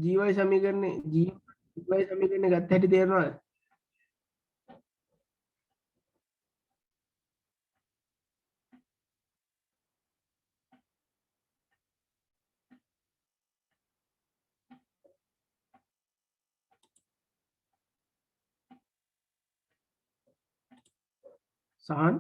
GY සමීකරණේ GY සමීකරණේ ගත්ත හැටි තේරෙනවද? සහන්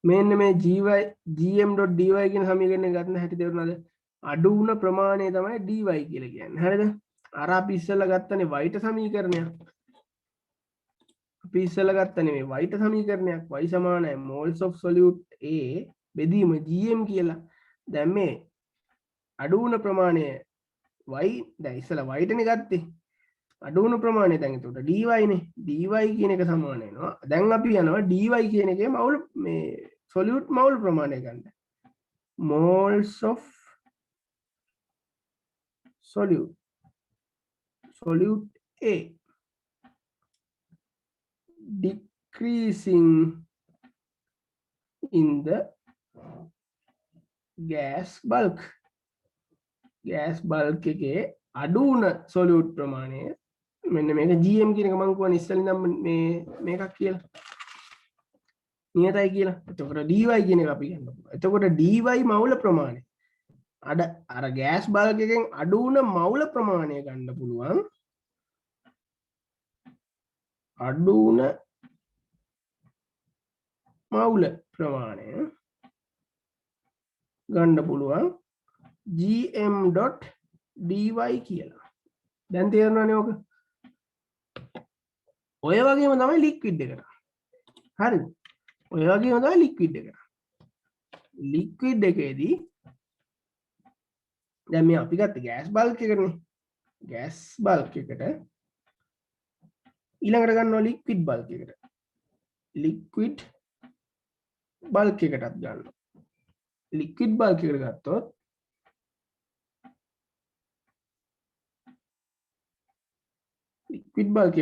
මෙන්න මේ gm.dy කියන සමීකරණය ගන්න හැටි තේරුණාද? අඩු වුණ ප්‍රමාණය තමයි dy කියලා කියන්නේ. හරිද? අර අපි ඉස්සෙල්ලා ගත්තනේ y ට සමීකරණයක්. අපි ඉස්සෙල්ලා ගත්තනේ මේ y ට සමීකරණයක්. y සමානයි moles of solute A බෙදීම gm කියලා. දැන් මේ අඩු වුණ ප්‍රමාණය y දැන් ඉස්සෙල්ලා y ටනේ ගත්තේ. අඩු වුණ ප්‍රමාණය දැන් එතකොට dy නේ. dy කියන එක සමාන වෙනවා. දැන් අපි යනවා dy කියන එකේ මවුල් මේ solute මවුල් ප්‍රමාණය ගන්න. moles of solute A decreasing in the gas bulk එකේ අඩු වුණ solute ප්‍රමාණය මෙන්න මේක gm කියන එක මම කියවනේ ඉස්සෙල්ලා ඉඳන් මේකක් කියලා නියතයි කියලා. එතකොට dy කියන එක අපි ගන්න පුළුවන්. එතකොට dy මවුල ප්‍රමාණය අර ගෑස් බල්ක් එකෙන් අඩු වුණ මවුල ප්‍රමාණය ගන්න පුළුවන්. අඩු වුණ මවුල ප්‍රමාණය ගන්න පුළුවන් gm.dy කියලා. දැන් තේරෙනවනේ ඔක. ඔය වගේම තමයි ලික්විඩ් එකට. හරිද? ඔය වගේම තමයි ලික්විඩ් එකට. ලික්විඩ් එකේදී දැන් මේ අපි ගත්ත ගෑස් බල්ක් එකනේ. ගෑස් බල්ක් එකට ඊළඟට ගන්නවා ලික්විඩ් බල්ක් එකට. ලික්විඩ් බල්ක් එකටත් ගන්නවා. ලික්විඩ් බල්ක්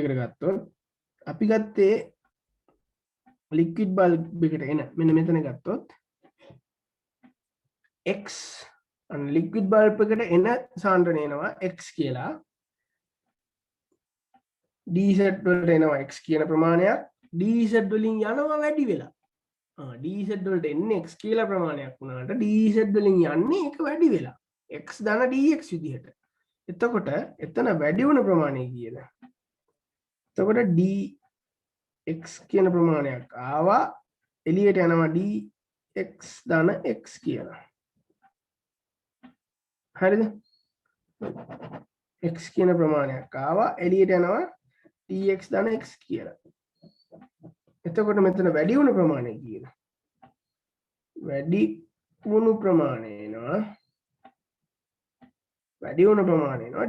එකට ගත්තොත් අපි ගත්තේ ලික්විඩ් බල්බ් එකට එන මෙන්න මෙතන ගත්තොත් x ලික්විඩ් බල්බ් එකට එන සාන්ද්‍රණය එනවා x කියලා dz වලට එනවා x කියන ප්‍රමාණයක් dz වලින් යනවා වැඩි වෙලා dz වලට එන්නේ x කියලා ප්‍රමාණයක් වුණාට dz වලින් යන්නේ ඒක වැඩි වෙලා x ධන dx විදිහට. එතකොට එතන වැඩි වුණ ප්‍රමාණය කීයද? එතකොට dx කියන ප්‍රමාණයක් ආවා එළියට යනවා dx ධන x කියලා. හරිද? x කියන ප්‍රමාණයක් ආවා එළියට යනවා dx ධන x කියලා. එතකොට මෙතන වැඩි වුණ ප්‍රමාණය කීයද? වැඩි වුණු ප්‍රමාණය එනවා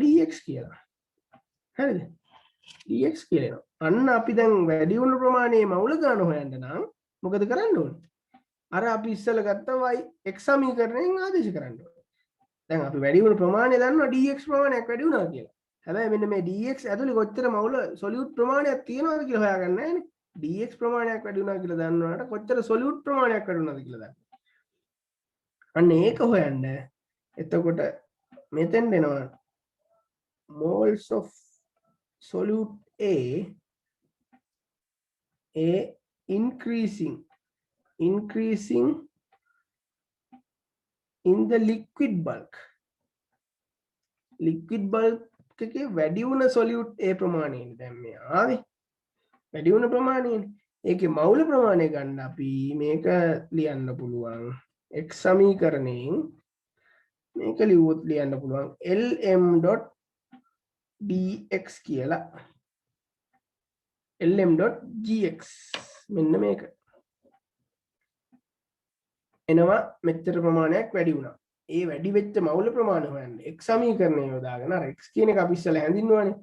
dx කියලා. හරිද? dx කියලා එනවා. අන්න අපි දැන් වැඩි වුණු ප්‍රමාණයේ මවුල ගන්න හොයන්න නම් මොකද කරන්න ඕනේ? අර අපි ඉස්සෙල්ලා ගත්ත y x සමීකරණයෙන් ආදේශ කරන්න ඕනේ. දැන් අපි වැඩි වුණු ප්‍රමාණය දන්නවා dx ප්‍රමාණයක් වැඩි වුණා කියලා. හැබැයි මෙන්න මේ dx ඇතුලේ කොච්චර මවුල solute ප්‍රමාණයක් තියෙනවද කියලා හොයාගන්න නැහැ නේ. dx ප්‍රමාණයක් වැඩි වුණා කියලා දන්නවනට කොච්චර solute ප්‍රමාණයක් වැඩි වුණාද කියලා දන්න. අන්න ඒක හොයන්න. එතකොට මෙතෙන් දෙනවා moles of solute A increasing in the liquid bulk එකේ වැඩි වුණ solute A ප්‍රමාණයනේ දැන් මේ ආවේ වැඩි වුණ ප්‍රමාණයනේ ඒකේ මවුල ප්‍රමාණය ගන්න අපි මේක ලියන්න පුළුවන් x සමීකරණයෙන් මේක ලියුවොත් ලියන්න පුළුවන් lm.dx කියලා lm.gx මෙන්න මේක එනවා මෙච්චර ප්‍රමාණයක් වැඩි වුණා. ඒ වැඩි වෙච්ච මවුල ප්‍රමාණය හොයන්න x සමීකරණය යොදාගෙන අර x කියන එක අපි ඉස්සෙල්ලා හැඳින්වුවානේ.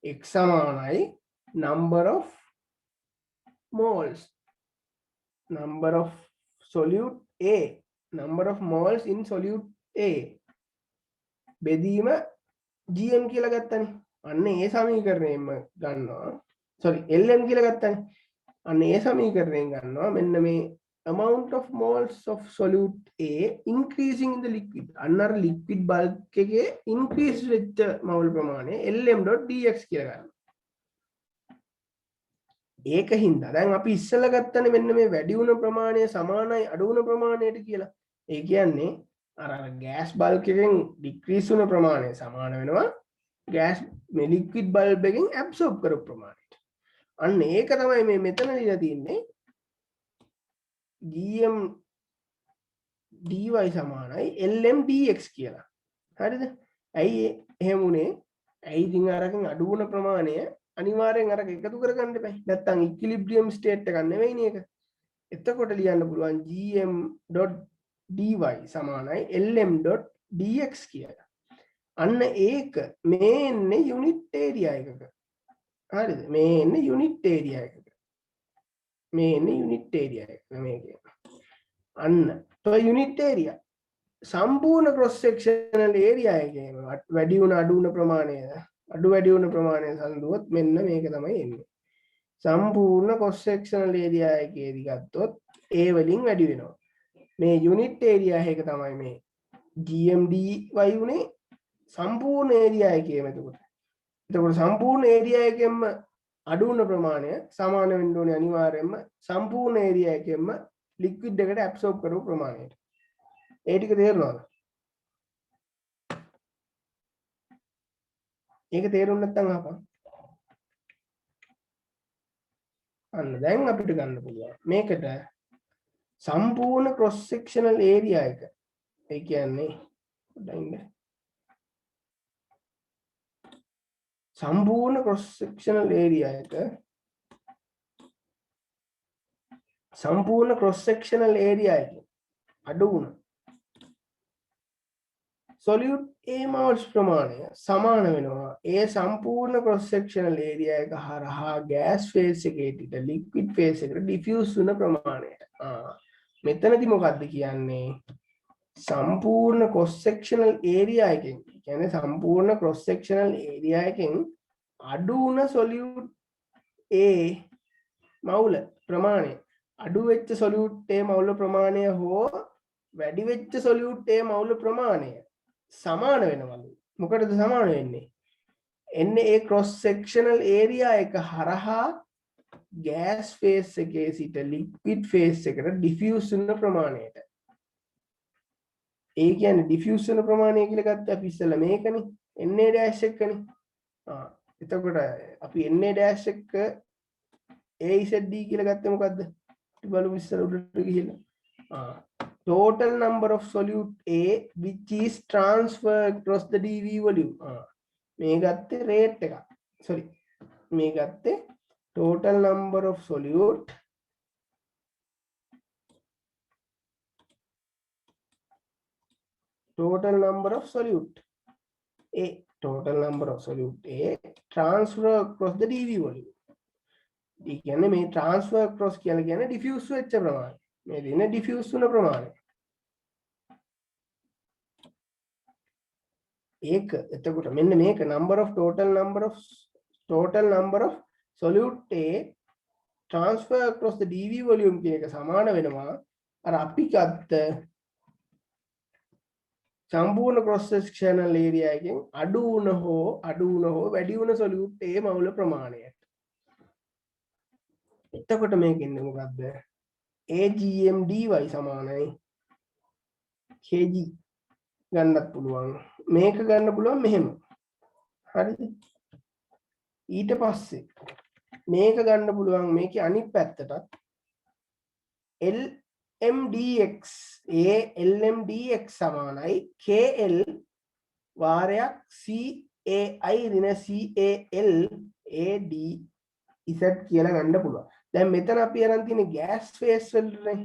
x සමානයි number of moles in solute A බෙදීම gm කියලා ගත්තනේ. අන්න ඒ සමීකරණයෙන්ම ගන්නවා. sorry lm කියලා ගත්තනේ. අන්න ඒ සමීකරණයෙන් ගන්නවා මෙන්න මේ amount of moles of solute A increasing in the liquid. අන්නර liquid bulk එකේ increase වෙච්ච මෝල් ප්‍රමාණය lm.dx කියලා ගන්නවා. ඒකින්ද දැන් අපි ඉස්සෙල්ලා ගත්තනේ මෙන්න මේ වැඩි වුණ ප්‍රමාණය සමානයි අඩු වුණ ප්‍රමාණයට කියලා. ඒ කියන්නේ අර gas bulk එකෙන් decrease වුණ ප්‍රමාණය සමාන වෙනවා gas මේ liquid bulb එකෙන් absorb කරපු ප්‍රමාණයට. අන්න ඒක තමයි මේ මෙතන දීලා තියෙන්නේ gm dy සමානයි lm dx කියලා. හරිද? ඇයි එහෙම උනේ? ඇයි ඉතින් අරකින් අඩු වුණ ප්‍රමාණය අනිවාර්යෙන් අරක එකතු කරගන්න බෑ. නැත්තම් ඉක්විලිබ්‍රියම් ස්ටේට් එකක් නෙවෙයිනේ ඒක. එතකොට ලියන්න පුළුවන් gm.dy සමානයි lm.dx කියලා. අන්න ඒක මේ එන්නේ යුනිට් ඒරියා එකක. හරිද? මේ එන්නේ යුනිට් ඒරියා එකක. මේ එන්නේ යුනිට් ඒරියා එක මේක. අන්න તો යුනිට් ඒරියා සම්පූර්ණ ක්‍රොස් සෙක්ෂනල් ඒරියා එකේ වැඩි වුණ අඩු වුණ ප්‍රමාණය අඩු වැඩි වුණ ප්‍රමාණය සම්දුවොත් මෙන්න මේක තමයි එන්නේ. සම්පූර්ණ ක්‍රොස් සෙක්ෂනල් ඒරියා එකේදී ගත්තොත් A වලින් වැඩි වෙනවා. මේ යුනිට් ඒරියා එක තමයි මේ GMD y උනේ සම්පූර්ණ ඒරියා එකේම එතකොට. එතකොට සම්පූර්ණ ඒරියා එකෙන්ම අඩු වුණ ප්‍රමාණය සමාන වෙන්න ඕනේ අනිවාර්යයෙන්ම සම්පූර්ණ ඒරියා එකෙන්ම ලික්විඩ් එකට ඇබ්සෝබ් කරපු ප්‍රමාණයට. ඒ ටික තේරුණාද? ඒක තේරුම් නැත්නම් අහපන්. අන්න දැන් අපිට ගන්න පුළුවන් මේකට සම්පූර්ණ ක්‍රොස් සෙක්ෂනල් ඒරියා එක. ඒ කියන්නේ සම්පූර්ණ ක්‍රොස් සෙක්ෂනල් ඒරියා එක සම්පූර්ණ ක්‍රොස් සෙක්ෂනල් ඒරියා එක අඩු වුණ solute A moles ප්‍රමාණය සමාන වෙනවා ඒ සම්පූර්ණ ක්‍රොස් සෙක්ෂනල් ඒරියා එක හරහා gas phase එකේ පිට liquid phase එකට diffuse වුණ ප්‍රමාණයට. මෙතනදී මොකද්ද කියන්නේ? සම්පූර්ණ ක්‍රොස් සෙක්ෂනල් ඒරියා එකෙන් කියන්නේ සම්පූර්ණ ක්‍රොස් සෙක්ෂනල් ඒරියා එකෙන් අඩු වුණ solute A මවුල ප්‍රමාණය අඩු වෙච්ච solute A මවුල ප්‍රමාණය හෝ වැඩි වෙච්ච solute A මවුල ප්‍රමාණය සමාන වෙනවලු. මොකටද සමාන වෙන්නේ? එන්නේ ඒ ක්‍රොස් සෙක්ෂනල් ඒරියා එක හරහා gas phase එකේ සිට liquid phase එකට diffuse වෙන ප්‍රමාණයට. ඒ කියන්නේ diffuse වෙන ප්‍රමාණය කියලා ගත්ත අපි ඉස්සෙල්ලා මේකනේ Na dash එකනේ. එතකොට අපි Na dash එක AZD කියලා ගත්තේ මොකද්ද? බලමු ඉස්සර උඩට ගිහිල්ලා. Total number of solute A which is transferred across the dV volume. මේ ගත්තේ rate එක. sorry. මේ ගත්තේ total number of solute total number of solute A total number of solute A transfer across the dV volume. ඒ කියන්නේ මේ transfer across කියලා කියන්නේ diffuse වෙච්ච ප්‍රමාණය. මේ දින diffuse වුණ ප්‍රමාණය. ඒක එතකොට මෙන්න මේක number of total number of solute A transfer across the dV volume කියන එක සමාන වෙනවා අර අපි ගත්ත සම්පූර්ණ ක්‍රොස් සෙක්ෂනල් ඒරියා එකෙන් අඩු වුණ හෝ වැඩි වුණ solute A මවුල ප්‍රමාණයට. එතකොට මේකෙන්නේ මොකද්ද? AGM dy සමානයි kg ගන්නත් පුළුවන්. මේක ගන්න පුළුවන් මෙහෙම. හරිද? ඊට පස්සේ මේක ගන්න පුළුවන් මේකේ අනිත් පැත්තටත් LMDX LMDX සමානයි KL වාරයක් CAI ඍණ CAL AD Z කියලා ගන්න පුළුවන්. දැන් මෙතන අපි අරන් තියෙන්නේ gas phase වලටනේ.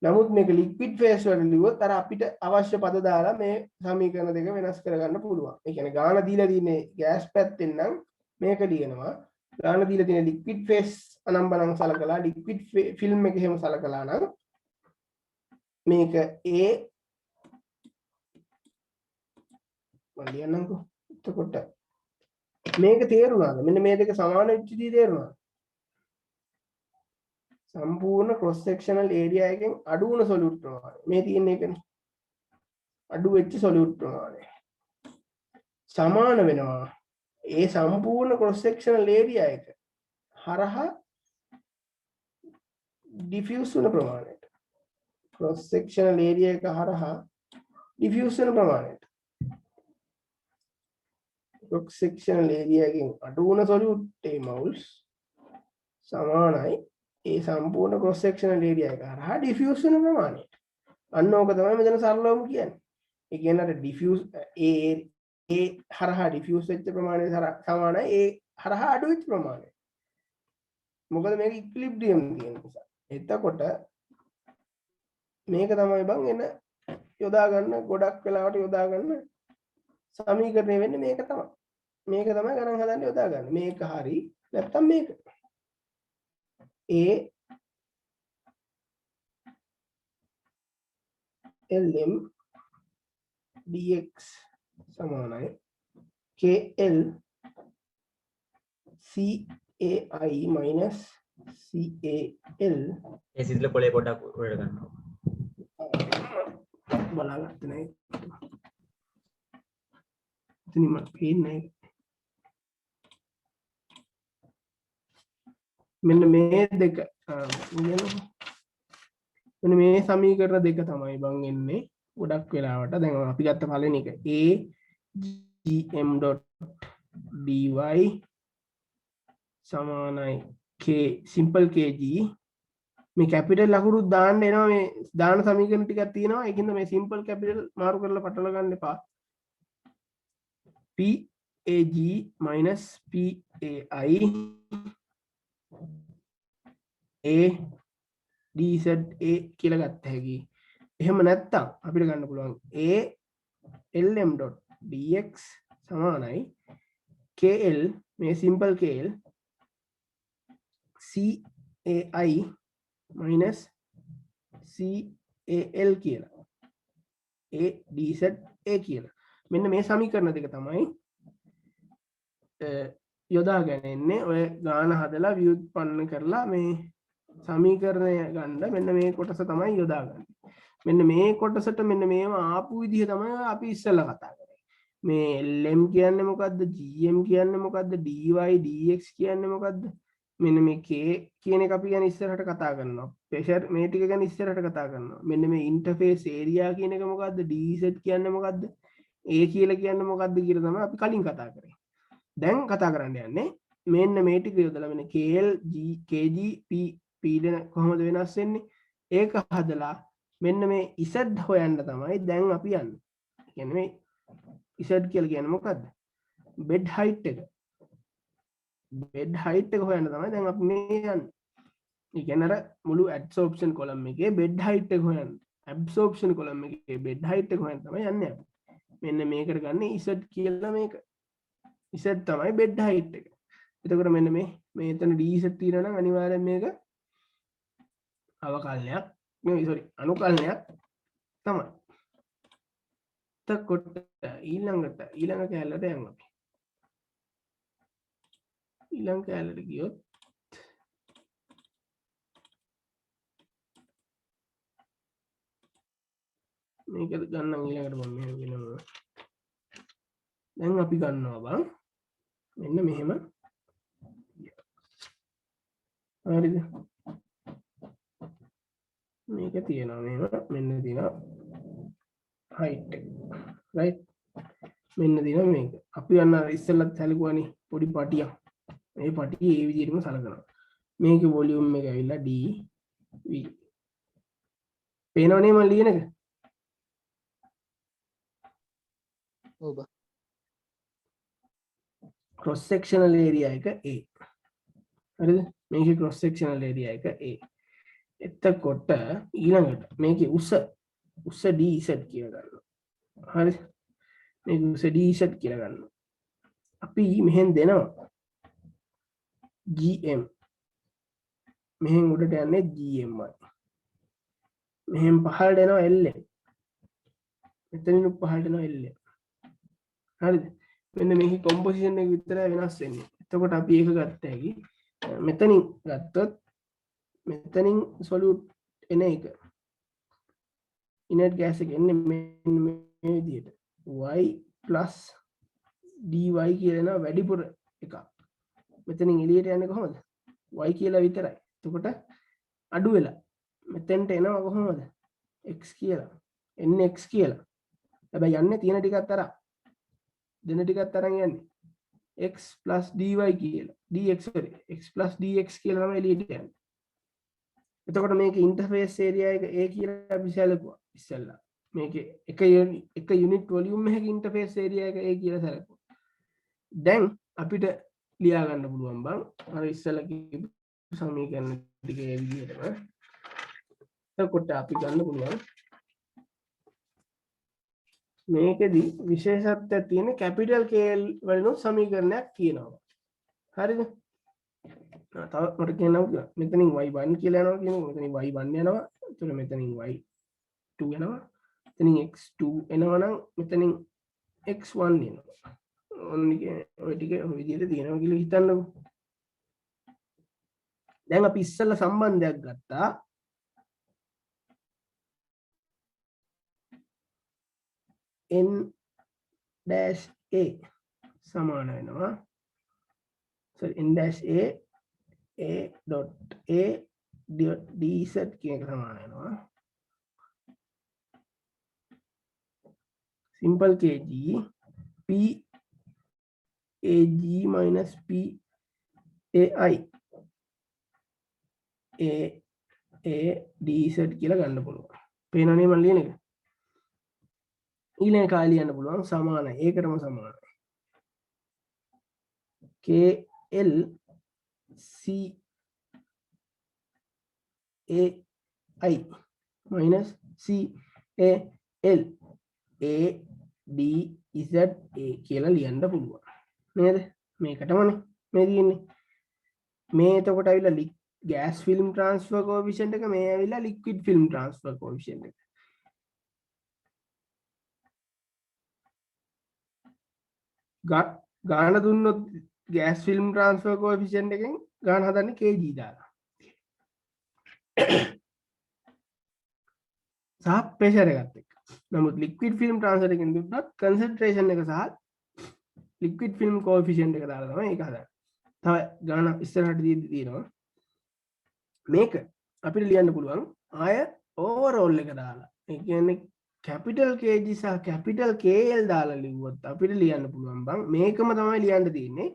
නමුත් මේක liquid phase වලට ලියුවොත් අර අපිට අවශ්‍ය පද දාලා මේ සමීකරණ දෙක වෙනස් කරගන්න පුළුවන්. ඒ කියන්නේ ගාන දීලා තියෙන්නේ gas පැත්තෙන් නම් මේක ලියනවා. ගාන දීලා තියෙන liquid phase අනම්බනම් සලකලා liquid film එක එහෙම සලකලා නම් මේක A මම ලියන්නම්කෝ. එතකොට මේක තේරුණාද? මෙන්න මේ දෙක සමාන වෙච්ච දේ තේරුණාද? සම්පූර්ණ ක්‍රොස් සෙක්ෂනල් ඒරියා එකෙන් අඩු වුණ සොලියුට් ප්‍රමාණය. මේ තියෙන්නේ ඒකනේ. අඩු වෙච්ච සොලියුට් ප්‍රමාණය. සමාන වෙනවා ඒ සම්පූර්ණ ක්‍රොස් සෙක්ෂනල් ඒරියා එක හරහා ඩිෆියුස් වුණ ප්‍රමාණයට. ක්‍රොස් සෙක්ෂනල් ඒරියා එක හරහා ඩිෆියුස් වෙන ප්‍රමාණයට. ක්‍රොස් සෙක්ෂනල් ඒරියා එකෙන් අඩු වුණ සොලියුට් ඒ මවුල්ස් සමානයි ඒ සම්පූර්ණ ක්‍රොස් සෙක්ෂනල් ඒරියා එක හරහා ඩිෆියුස් වෙන ප්‍රමාණයට. අන්න ඕක තමයි මෙතන සරලවම කියන්නේ. ඒ කියන්නේ අර ඩිෆියුස් ඒ හරහා ඩිෆියුස් වෙච්ච ප්‍රමාණය සමානයි ඒ හරහා අඩු වෙච්ච ප්‍රමාණය. මොකද මේක ඉක්විලිබ්‍රියම් තියෙන නිසා. එතකොට මේක තමයි බං එන යොදා ගන්න ගොඩක් වෙලාවට යොදා ගන්න සමීකරණය වෙන්නේ මේක තමයි. මේක තමයි ගණන් හදන්න යොදා ගන්න. මේක හරි නැත්තම් මේක. A lm dx සමානයි KL CAI minus CAL. ඒ සිද්ල පොලේ පොඩක් උඩට ගන්නවා. බලාගත්තේ නැහැ. එතනින් මට පේන්නේ නැහැ. මෙන්න මේ දෙක මෙන්න මේ සමීකරණ දෙක තමයි බං එන්නේ ගොඩක් වෙලාවට. දැන් අපි ගත්ත පළවෙනි එක agm.dy සමානයි k simple kg. මේ කැපිටල් ලකුණු දාන්න එනවා. මේ දාන සමීකරණ ටිකක් තියෙනවා. ඒකින්ද මේ simple capital මාරු කරලා පටල ගන්න එපා. pag minus pai a dz a කියලා ගත්ත හැකි. එහෙම නැත්තම් අපිට ගන්න පුළුවන් a lm.dx සමානයි kl මේ simple kl cai minus cal කියලා a dz a කියලා. මෙන්න මේ සමීකරණ දෙක තමයි යොදාගෙන ඉන්නේ. ඔය ගාන හදලා ව්‍යුත්පන්න කරලා මේ සමීකරණය ගන්න මෙන්න මේ කොටස තමයි යොදාගන්නේ. මෙන්න මේ කොටසට මෙන්න මේව ආපු විදිහ තමයි අපි ඉස්සෙල්ලා කතා කරේ. මේ lm කියන්නේ මොකද්ද? gm කියන්නේ මොකද්ද? dy dx කියන්නේ මොකද්ද? මෙන්න මේ k කියන එක අපි ගැන ඉස්සරහට කතා කරනවා. ප්‍රෙෂර් මේ ටික ගැන ඉස්සරහට කතා කරනවා. මෙන්න මේ ඉන්ටර්ෆේස් ඒරියා කියන එක මොකද්ද? dz කියන්නේ මොකද්ද? a කියලා කියන්නේ මොකද්ද කියලා තමයි අපි කලින් කතා කරේ. දැන් කතා කරන්න යන්නේ මෙන්න මේ ටික යොදලා මෙන්න kl kg p පීඩන කොහොමද වෙනස් වෙන්නේ? ඒක හදලා මෙන්න මේ z හොයන්න තමයි දැන් අපි යන්නේ. කියන්නේ මේ z කියලා කියන්නේ මොකද්ද? bed height එක. bed height එක හොයන්න තමයි දැන් අපි මේ යන්නේ. ඒ කියන්නේ අර මුළු adsorption column එකේ bed height එක හොයන්න. absorption column එකේ bed height එක හොයන්න තමයි යන්නේ අපි. මෙන්න මේකට ගන්න z කියලා මේක. z තමයි bed height එක. එතකොට මෙන්න මේ එතන dz තියෙනවා නම් අනිවාර්යෙන් මේක අවකලනයක් නෙවෙයි sorry අනුකලනයක් තමයි. එතකොට ඊළඟ කැලලට යමු අපි. ඊළඟ කැලලට ගියොත් මේක ගන්නම් ඊළඟට මම මෙහෙම කියනවා. දැන් අපි ගන්නවා බං මෙන්න මෙහෙම. හරිද? මේක තියෙනවා මෙන්න තියෙනවා height එක. right? මෙන්න තියෙනවා මේක. අපි යන්න ඉස්සෙල්ලත් සැලකුවානේ පොඩි පටියක්. මේ පටිය ඒ විදිහටම සලකනවා. මේකේ වොලියුම් එක ඇවිල්ලා dv. පේනවනේ මම ලියන එක? ඔව් බා. cross sectional area එක a. හරිද? මේකේ cross sectional area එක a. එතකොට ඊළඟට මේකේ උස dz කියලා ගන්නවා. හරිද? මේක උස dz කියලා ගන්නවා. අපි මෙහෙන් දෙනවා gm. මෙහෙන් උඩට යන්නේ gmy. මෙහෙන් පහළට එනවා lm. මෙතනින් පහළට එනවා lm. හරිද? මෙන්න මේකේ කොම්පොසිෂන් එක විතරයි වෙනස් වෙන්නේ. එතකොට අපි ඒක ගත්ත හැකි. මෙතනින් ගත්තොත් මෙතනින් සොලියුට් එන එක ඉනට් ගෑස් එක එන්නේ මෙන්න මේ විදිහට y plus dy කියලා වැඩිපුර එකක් මෙතනින් එළියට යන්නේ කොහොමද y කියලා විතරයි එතකොට අඩු වෙලා මෙතෙන්ට එනවා කොහොමද x කියලා එන්නේ x කියලා හැබැයි යන්නේ තියෙන ටිකත් අරන් දෙන ටිකත් අරන් යන්නේ x plus dy කියලා dx sorry x plus dx කියලා තමයි එළියට යන්නේ එතකොට මේක ඉන්ටර්ෆේස් ඒරියා එක a කියලා අපි සැලකුවා ඉස්සෙල්ලා මේකේ එක යුනිට් වොලියුම් එකක ඉන්ටර්ෆේස් ඒරියා එක a කියලා සැලකුවා දැන් අපිට ලියා ගන්න පුළුවන් බං අර ඉස්සෙල්ලා කියපු සමීකරණ ටික ඒ විදිහටම එතකොට අපි ගන්න පුළුවන් මේකෙදි විශේෂත්වයක් තියෙන කැපිටල් K වලින් සමීකරණයක් තියෙනවා හරිද තව මට කියනවා මෙතනින් y1 කියලා යනවා කියනවා මෙතනින් y1 යනවා එතකොට මෙතනින් y2 යනවා මෙතනින් x2 එනවා නම් මෙතනින් x1 එනවා ඔය ටික ඔය විදිහට තියෙනවා කියලා හිතන්නකෝ දැන් අපි ඉස්සෙල්ලා සම්බන්ධයක් ගත්තා n dash a සමාන වෙනවා sorry n dash a dot a dot dz කියන එක සමාන වෙනවා simple kg p ag minus p ai a dz කියලා ගන්න පුළුවන් පේනවනේ මම ලියන එක ඊළඟ කාලේ ලියන්න පුළුවන් සමානයි ඒකටම සමානයි kl c a i minus c a l a d z a කියලා ලියන්න පුළුවන් නේද මේකටමනේ මේ තියෙන්නේ මේ එතකොට ඇවිල්ලා gas film transfer coefficient එක මේ ඇවිල්ලා liquid film transfer coefficient එක ගාන දුන්නොත් gas film transfer coefficient එකෙන් ගාන හදන්නේ kg දාලා සහ pressure එකත් එක්ක නමුත් liquid film transfer එකෙන් දුන්නොත් concentration එක සහ liquid film coefficient එක දාලා තමයි ඒක හදන්නේ තව ගාන ඉස්සරහට තියෙනවා මේක අපිට ලියන්න පුළුවන් ආය ඕවරෝල් එක දාලා ඒ කියන්නේ කැපිටල් kg සහ කැපිටල් kl දාලා ලිව්වොත් අපිට ලියන්න පුළුවන් බං මේකම තමයි ලියන්න තියෙන්නේ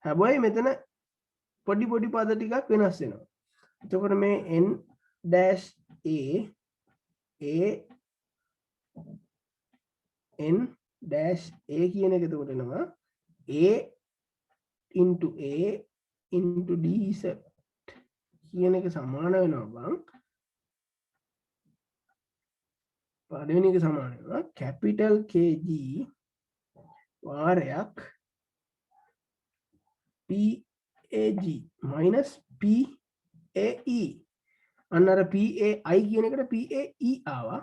හැබැයි මෙතන පොඩි පොඩි පද ටිකක් වෙනස් වෙනවා එතකොට මේ n dash a n dash a කියන එක එතකොට එනවා a into dz කියන එක සමාන වෙනවා බං පළවෙනි එක සමාන වෙනවා කැපිටල් kg වාරයක් pag minus pae අන්න අර pai කියන එකට pae ආවා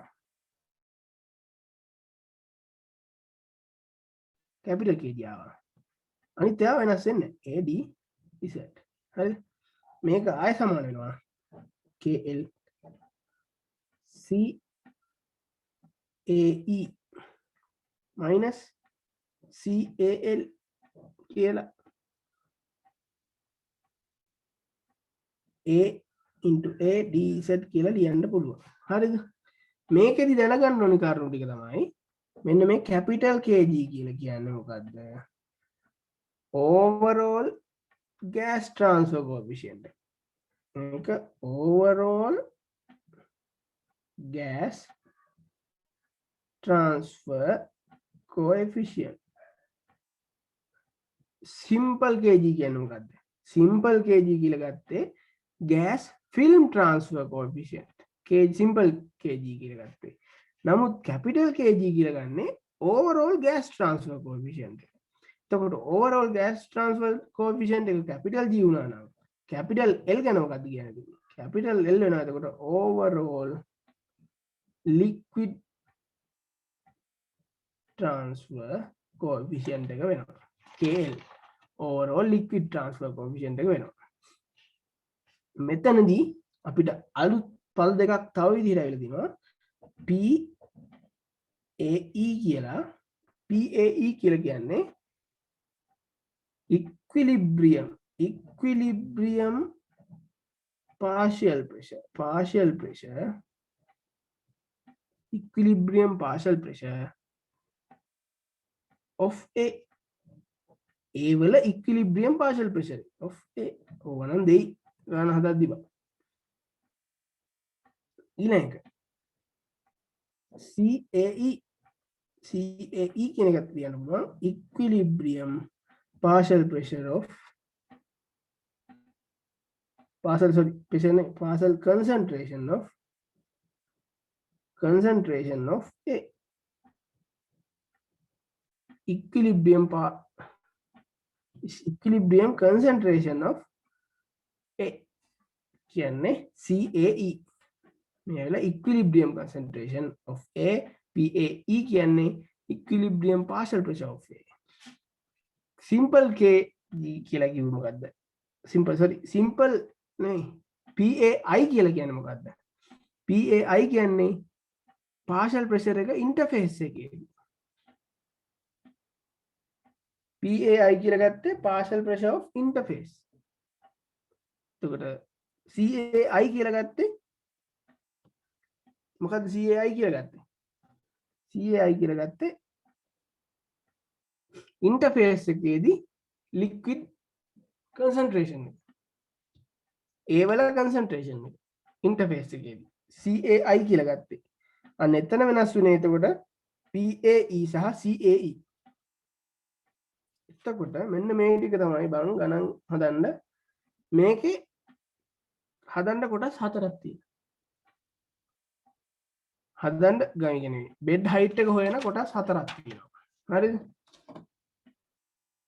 කැපිටල් kg ආවා අනිත් ඒවා වෙනස් වෙන්නේ ad z හරිද මේක ආය සමාන වෙනවා kl c ae minus cal කියලා a into a dz කියලා ලියන්න පුළුවන් හරිද මේකෙදි දැනගන්න ඕනි කාරණු ටික තමයි මෙන්න මේ කැපිටල් kg කියලා කියන්නේ මොකද්ද overall gas transfer coefficient එක overall gas transfer coefficient simple kg කියන්නේ මොකද්ද simple kg කියලා ගත්තේ gas film transfer coefficient simple kg කියලා ගත්තේ නමුත් capital kg කියලා ගන්නේ overall gas transfer coefficient එතකොට overall gas transfer coefficient එක capital G වුණා නම් capital L ගැන මොකක්ද කියන්නේ capital L වෙනවා එතකොට overall liquid transfer coefficient එක වෙනවා KL overall liquid transfer coefficient එක වෙනවා මෙතනදී අපිට අලුත් පල් දෙකක් තව විදිහට ඇවිල්ලා තිනවා PAE කියලා. PAE කියලා කියන්නේ equilibrium partial pressure equilibrium partial pressure of a වල equilibrium partial pressure of a ඕවනම් දෙයි ගන්න හදද්දි බා ඊළඟ CAE කියන එකත් කියන්න පුළුවන් equilibrium partial pressure of partial concentration of a equilibrium concentration of a කියන්නේ CAE මේ වෙලාව equilibrium concentration of a PAE කියන්නේ equilibrium partial pressure of a simple K කියලා කිව්ව මොකද්ද simple නේ PAI කියලා කියන්නේ මොකද්ද PAI කියන්නේ partial pressure එක interface එකේදී PAI කියලා ගත්තේ partial pressure of interface එතකොට CAI කියලා ගත්තේ මොකද්ද CAI කියලා ගත්තේ CAI කියලා ගත්තේ interface එකේදී liquid concentration ඒ වල concentration එක interface එකේදී CAI කියලා ගත්තේ අන්න එතන වෙනස් වෙන්නේ එතකොට PAE සහ CAE එතකොට මෙන්න මේ ටික තමයි බං ගණන් හදන්න මේකේ හදන්න කොටස් හතරක් තියෙනවා හදන්න ගම කියන්නේ බෙඩ් හයිට් එක හොයන කොටස් හතරක් තියෙනවා හරිද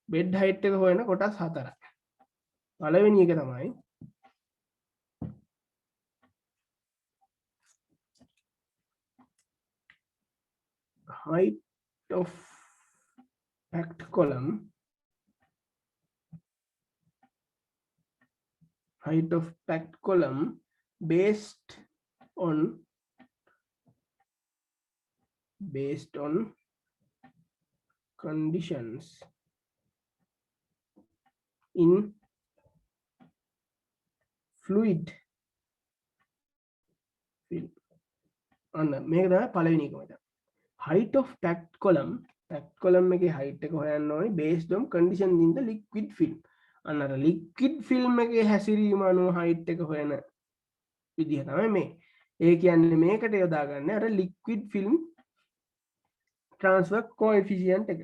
බෙඩ් හයිට් එක හොයන කොටස් හතරක් පළවෙනි එක තමයි height of packed column based on conditions in fluid film අන්න මේක තමයි පළවෙනි එක මචං height of packed column එකේ height එක හොයන්න ඕනේ based on conditions in the liquid film අන්න අර liquid film එකේ හැසිරීම අනුව height එක හොයන විදිහ තමයි මේ ඒ කියන්නේ මේකට යොදා ගන්න අර liquid film transfer coefficient එක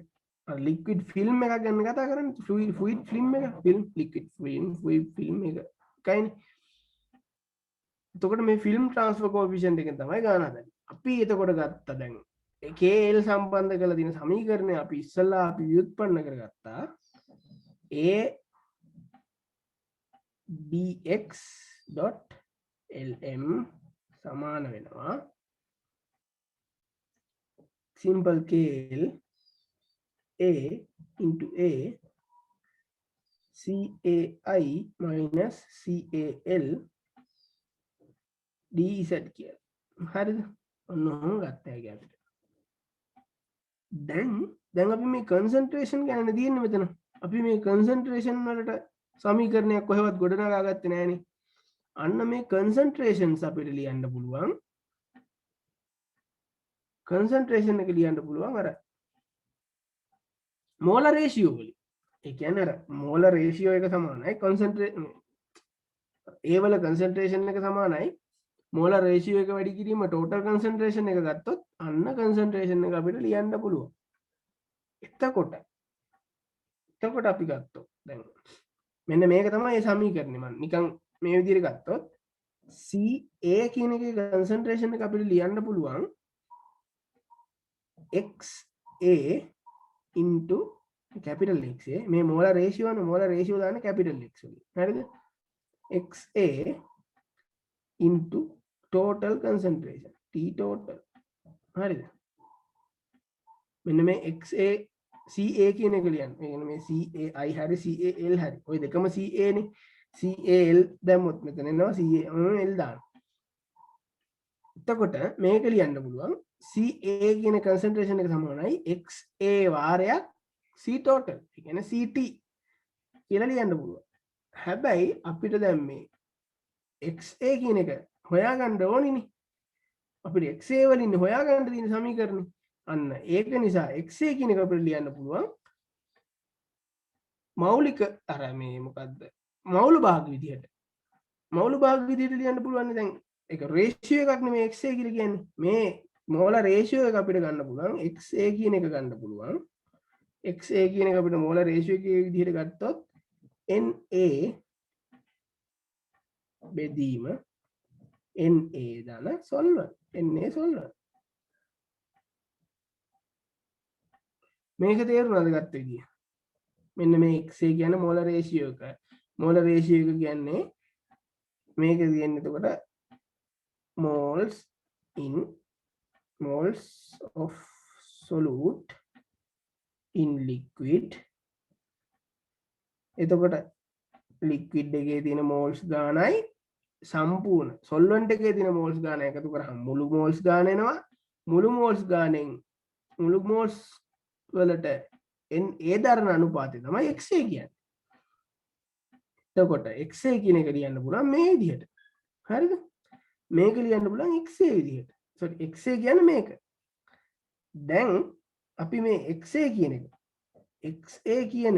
අර liquid film එකක් ගන්න කතා කරන්නේ fluid film එක liquid film එක කයිනේ එතකොට මේ film transfer coefficient එකෙන් තමයි ගන්න හදන්නේ අපි එතකොට ගත්තා දැන් KL සම්බන්ධ කරලා තියෙන සමීකරණය අපි ඉස්සෙල්ලා අපි ව්‍යුත්පන්න කරගත්තා A dx.lm සමාන වෙනවා simple KL A into A CAI minus CAL dz කියලා හරිද ඔන්න ඔහොම ගත්තා ඒක අපිට දැන් අපි මේ concentration ගැන තියෙන්නේ මෙතන අපි මේ concentration වලට සමීකරණයක් කොහෙවත් ගොඩනගා ගත්තේ නෑනේ අන්න මේ concentrations අපිට ලියන්න පුළුවන් concentration එක ලියන්න පුළුවන් අර molar ratio වලින් ඒ කියන්නේ අර molar ratio එක සමානයි concentration ඒ වල concentration එක සමානයි molar ratio එක වැඩි කිරීම total concentration එක ගත්තොත් අන්න concentration එක අපිට ලියන්න පුළුවන් එතකොට අපි ගත්තොත් දැන් මෙන්න මේක තමයි මේ සමීකරණය මම නිකන් මේ විදිහට ගත්තොත් CA කියන එකේ concentration එක අපිට ලියන්න පුළුවන් XA into capital X මේ molar ratio දාන්න capital X වලින් හරිද XA into total concentration T total හරිද මෙන්න මේ XA CA කියන එක ලියන්න. ඒ කියන්නේ මේ CAI හරි CAL හරි. ওই දෙකම CA නේ. CAL දැම්මොත් මෙතන එනවා CAL දාන්න. එතකොට මේක ලියන්න පුළුවන් CA කියන concentration එක සමානයි XA වාරයක් C total. ඒ කියන්නේ CT කියලා ලියන්න පුළුවන්. හැබැයි අපිට දැන් මේ XA කියන එක හොයාගන්න ඕනිනේ. අපිට XA වලින් හොයාගන්න තියෙන සමීකරණය. අන්න ඒක නිසා XA කියන එක අපිට ලියන්න පුළුවන් මෞලික අර මේ මොකද්ද? මෞල භාග විදිහට. මෞල භාග විදිහට ලියන්න පුළුවන් දැන් ඒක රේෂියෝ එකක් නෙමෙයි XA කියලා කියන්නේ. මේ මෝලාර් රේෂියෝ එක අපිට ගන්න පුළුවන් XA කියන එක ගන්න පුළුවන්. XA කියන එක අපිට මෝලාර් රේෂියෝ එකේ විදිහට ගත්තොත් NA බෙදීම NA දාන සොල්වන්ට් NA සොල්වන්ට්. මේක තේරුණාද ගත්ත විදිය? මෙන්න මේ XA කියන්නේ මෝලාර් රේෂියෝ එක. මෝලාර් රේෂියෝ එක කියන්නේ මේක කියන්නේ එතකොට moles of solute in liquid. එතකොට liquid එකේ තියෙන moles ගානයි සම්පූර්ණ solvent එකේ තියෙන moles ගාන එකතු කරාම මුළු moles ගාන එනවා. මුළු moles ගානෙන් මුළු moles වලට ඒ දරන අනුපාතය තමයි XA කියන්නේ. එතකොට XA කියන එක ලියන්න පුළුවන් මේ විදිහට. හරිද? මේක ලියන්න පුළුවන් XA විදිහට. sorry XA කියන්නේ මේක. දැන් අපි මේ XA කියන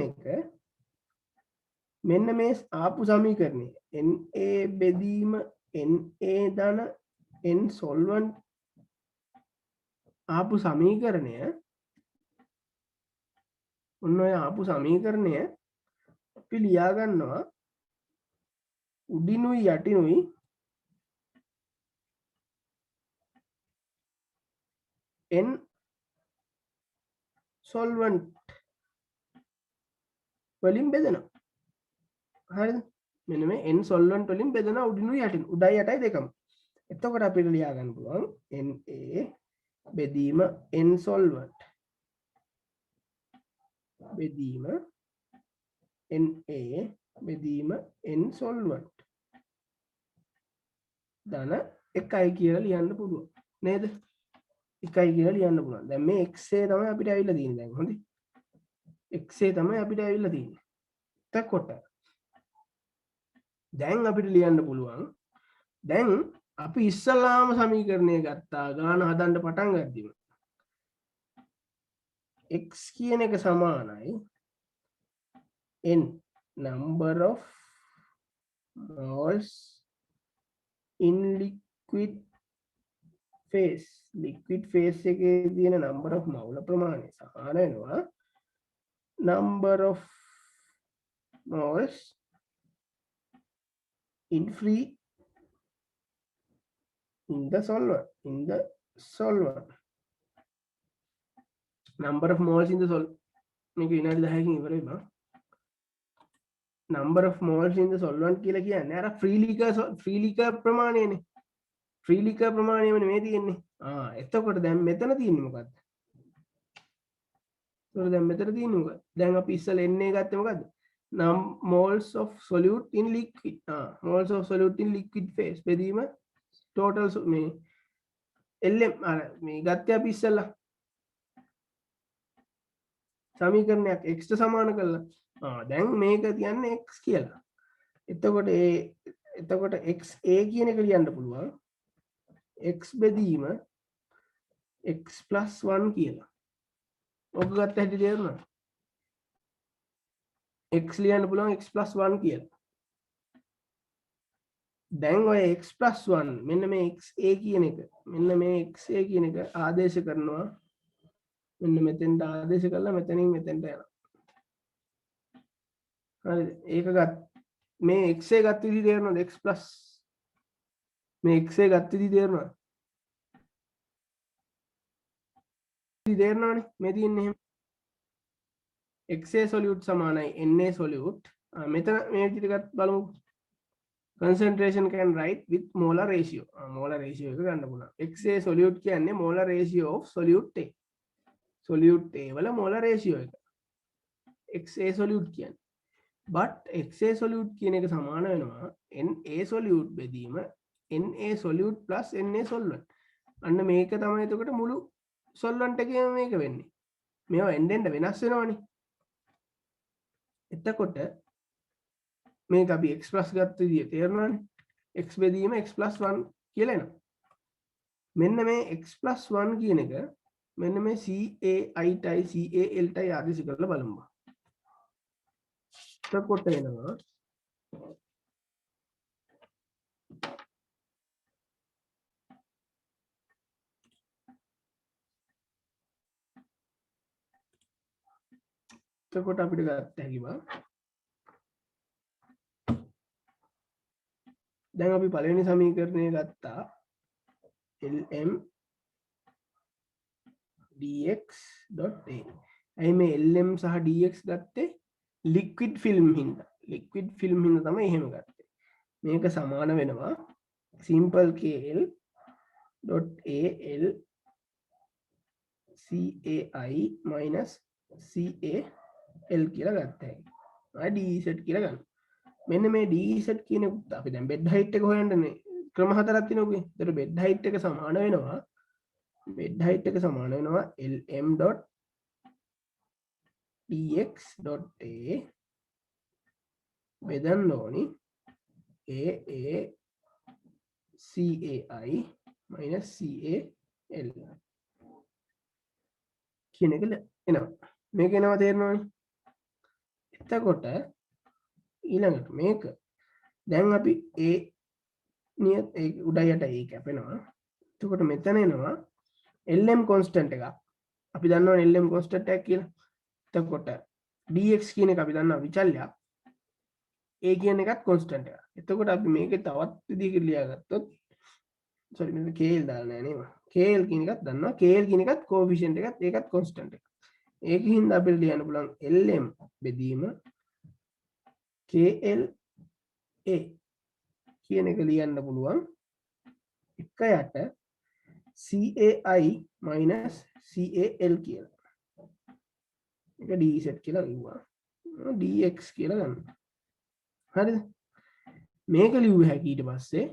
එක මෙන්න මේ ආපු සමීකරණය NA බෙදීම NA ධන N solvent ආපු සමීකරණය ඔන්න ඔය ආපු සමීකරණය අපි ලියා ගන්නවා උඩිනුයි යටිනුයි N solvent වලින් බෙදෙනවා. හරිද? මෙන්න මේ N solvent වලින් බෙදෙනවා උඩිනුයි යටිනුයි. උඩයි යටයි දෙකම. එතකොට අපිට ලියා ගන්න පුළුවන් Na බෙදීම N solvent බෙදීම Na බෙදීම N solvent ධන 1යි කියලා ලියන්න පුළුවන් නේද? 1යි කියලා ලියන්න පුළුවන්. දැන් මේ XA තමයි අපිට ඇවිල්ලා තියෙන්නේ දැන්. හොඳයි. XA තමයි අපිට ඇවිල්ලා තියෙන්නේ. එතකොට දැන් අපිට ලියන්න පුළුවන් දැන් අපි ඉස්සලාම සමීකරණය ගත්තා ගාන හදන්න පටන් ගද්දිම x කියන එක සමානයි n number of moles in liquid phase එකේ තියෙන number of මවුල ප්‍රමාණය සමාන වෙනවා number of moles in free in the solvent number of moles in the solvent මේක විනාඩි 10කින් ඉවරයි බං number of moles in the solvent කියලා කියන්නේ අර free liquor ප්‍රමාණයනේ free liquor ප්‍රමාණයම මේ තියෙන්නේ එතකොට දැන් මෙතන තියෙන්නේ මොකද්ද එතකොට දැන් මෙතන තියෙන්නේ මොකද්ද දැන් අපි ඉස්සෙල්ලා NA ගත්තේ මොකද්ද moles of solute in liquid moles of solute in liquid phase බෙදීම total මේ LM මේ ගත්තේ අපි ඉස්සෙල්ලා සමීකරණයක් x ට සමාන කරලා දැන් මේක කියන්නේ x කියලා. එතකොට XA කියන එක ලියන්න පුළුවන් x බෙදීම x + 1 කියලා. ඔක ගත්ත හැටි තේරුණාද? x ලියන්න පුළුවන් x + 1 කියලා. දැන් ඔය x + 1 මෙන්න මේ XA කියන එක ආදේශ කරනවා මෙන්න මෙතෙන්ට ආදේශ කළා මෙතනින් මෙතෙන්ට යනවා. හරිද? ඒක ගත් මේ XA ගත්ත විදිහ තේරෙනවද? x+ මේ XA ගත්ත විදිහ තේරෙනවද? තේරෙනවනේ මේ තියෙන්නේ එහෙම. XA solute සමානයි Na solute. මෙතන මේ විදිහට බලමු. Concentration can write with molar ratio. molar ratio එක ගන්න පුළුවන්. XA solute කියන්නේ molar ratio of solute A. solute A වල molar ratio එක. XA solute කියන්නේ. but XA solute කියන එක සමාන වෙනවා NA solute බෙදීම NA solute plus NA solvent. අන්න මේක තමයි එතකොට මුළු solvent එකේම මේක වෙන්නේ. මේවා end end වෙනස් වෙනවනේ. එතකොට මේක අපි x plus ගත්ත විදිය තේරුණානේ. x බෙදීම x plus 1 කියලා එනවා. මෙන්න මේ x plus 1 කියන එක මෙන්න මේ CAI ටයි CAL ටයි ආදේශ කරලා බලමු. එතකොට එනවා එතකොට අපිට ගත්ත හැකිවා දැන් අපි පළවෙනි සමීකරණය ගත්තා lm dx.a. ඇයි මේ lm සහ dx ගත්තේ? liquid film හින්දා. liquid film හින්දා තමයි එහෙම ගත්තේ. මේක සමාන වෙනවා simple kl dot al cai minus cal කියලා ගත්තා. dz කියලා ගන්න. මෙන්න මේ dz කියන එක අපි දැන් bed height එක හොයන්නනේ ක්‍රම හතරක් තියෙනවා. ඒතර bed height එක සමාන වෙනවා lm dot dx dot a බෙදන්න ඕනි a cai minus cal කියන එක එනවා. මේක එනවා තේරෙනවනේ. එතකොට ඊළඟට මේක දැන් අපි a නියත උඩ යට a කැපෙනවා. එතකොට මෙතන එනවා lm constant එකක්. අපි දන්නවනේ lm constant එකක් කියලා. එතකොට dx කියන එක අපි දන්නවා විචල්‍යයක්. a කියන එකත් constant එකක්. එතකොට අපි මේක තවත් විදිහකට ලියාගත්තොත් sorry මෙතන kl දාලා නැහැ නේද? kl කියන එකත් දන්නවා. kl කියන එකත් coefficient එකත් ඒකත් constant එකක්. ඒකින් අපිට ලියන්න පුළුවන් lm බෙදීම kl a කියන එක ලියන්න පුළුවන් එක යට cai minus cal කියලා. ඒක dz කියලා ලිව්වා. dx කියලා ගන්න. හරිද? මේක ලිව්ව හැකි ඊට පස්සේ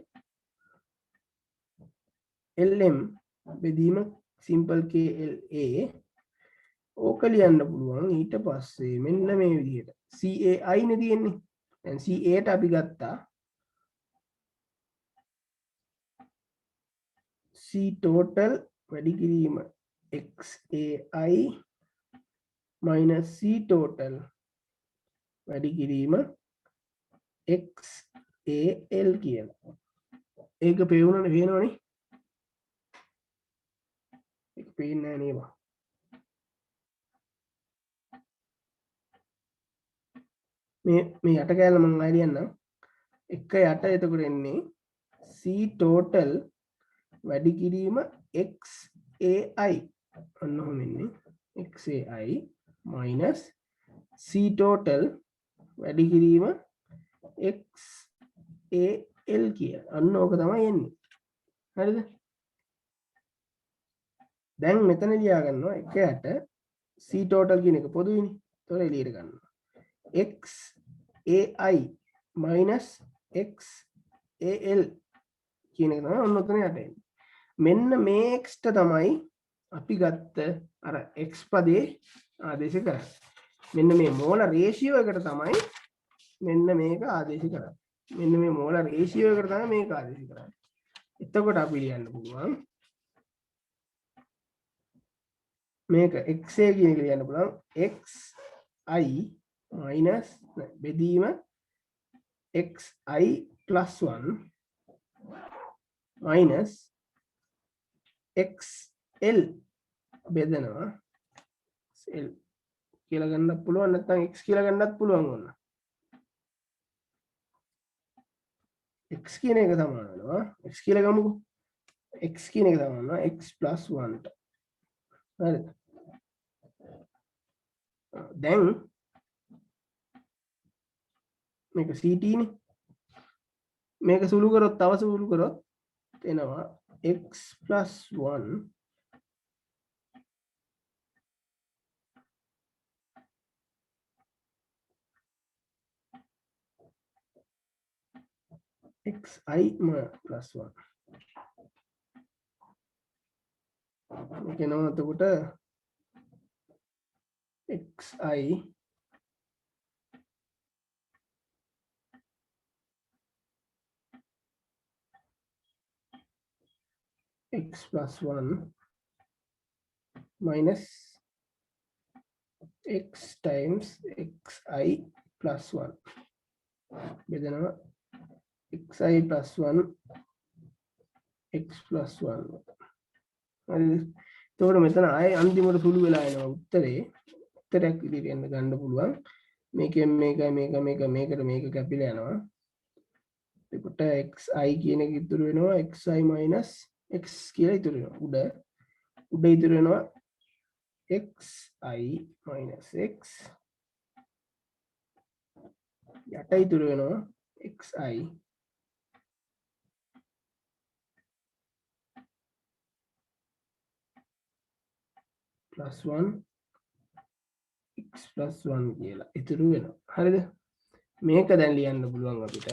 lm බෙදීම simple kl a ඕක ලියන්න පුළුවන් ඊට පස්සේ මෙන්න මේ විදිහට cai නේ තියෙන්නේ. දැන් ca ට අපි ගත්තා c total වැඩි කිරීම xai minus c total වැඩි කිරීම xal කියලා. ඒක පේනවනේ පේනවනේ. ඒක පේන්නේ නැහැ නේද? මේ යට කෑල්ල මම ආයෙ ලියන්නම්. එක යට එතකොට එන්නේ c total වැඩි කිරීම xai අන්න ඔහොම එන්නේ xai minus c total වැඩි කිරීම xal කියලා. අන්න ඕක තමයි එන්නේ. හරිද? දැන් මෙතන ලියා ගන්නවා එක යට c total කියන එක පොදුයිනේ. ඒතකොට එළියට ගන්නවා. xai minus xal කියන එක තමයි ඔන්න ඔතන යට එන්නේ. මෙන්න මේ x ට තමයි අපි ගත්ත අර x පදේ ආදේශ කරන්නේ. මෙන්න මේ මෝලාර් රේෂියෝ එකට තමයි මෙන්න මේක ආදේශ කරන්නේ. මෙන්න මේ මෝලාර් රේෂියෝ එකට තමයි මේක ආදේශ කරන්නේ. එතකොට අපි ලියන්න පුළුවන් මේක xa කියන එක ලියන්න පුළුවන් xi minus බෙදීම xi plus 1 minus xl බෙදනවා l කියලා ගන්නත් පුළුවන් නැත්නම් x කියලා ගන්නත් පුළුවන් ඕන. x කියන එක සමාන වෙනවා x කියලා ගමුකෝ. x කියන එක සමාන වෙනවා x plus 1 ට. හරිද? දැන් මේක ct නේ. මේක සුළු කරොත් තව සුළු කරොත් එනවා x plus 1 ct xi plus 1 මේක එනවා එතකොට xi x plus 1 minus x times xi plus 1 බෙදනවා xi plus 1 x plus 1 හරිද එතකොට මෙතන ආයේ අන්තිමට සුළු වෙලා එනවා උත්තරයක් විදිහට එන්න ගන්න පුළුවන් මේකෙන් මේකට මේක කැපිලා යනවා එතකොට xi කියන එක ඉතුරු වෙනවා xi minus x කියලා ඉතුරු වෙනවා උඩ ඉතුරු වෙනවා xi minus x යට ඉතුරු වෙනවා xi plus 1 x plus 1 කියලා ඉතුරු වෙනවා හරිද මේක දැන් ලියන්න පුළුවන් අපිට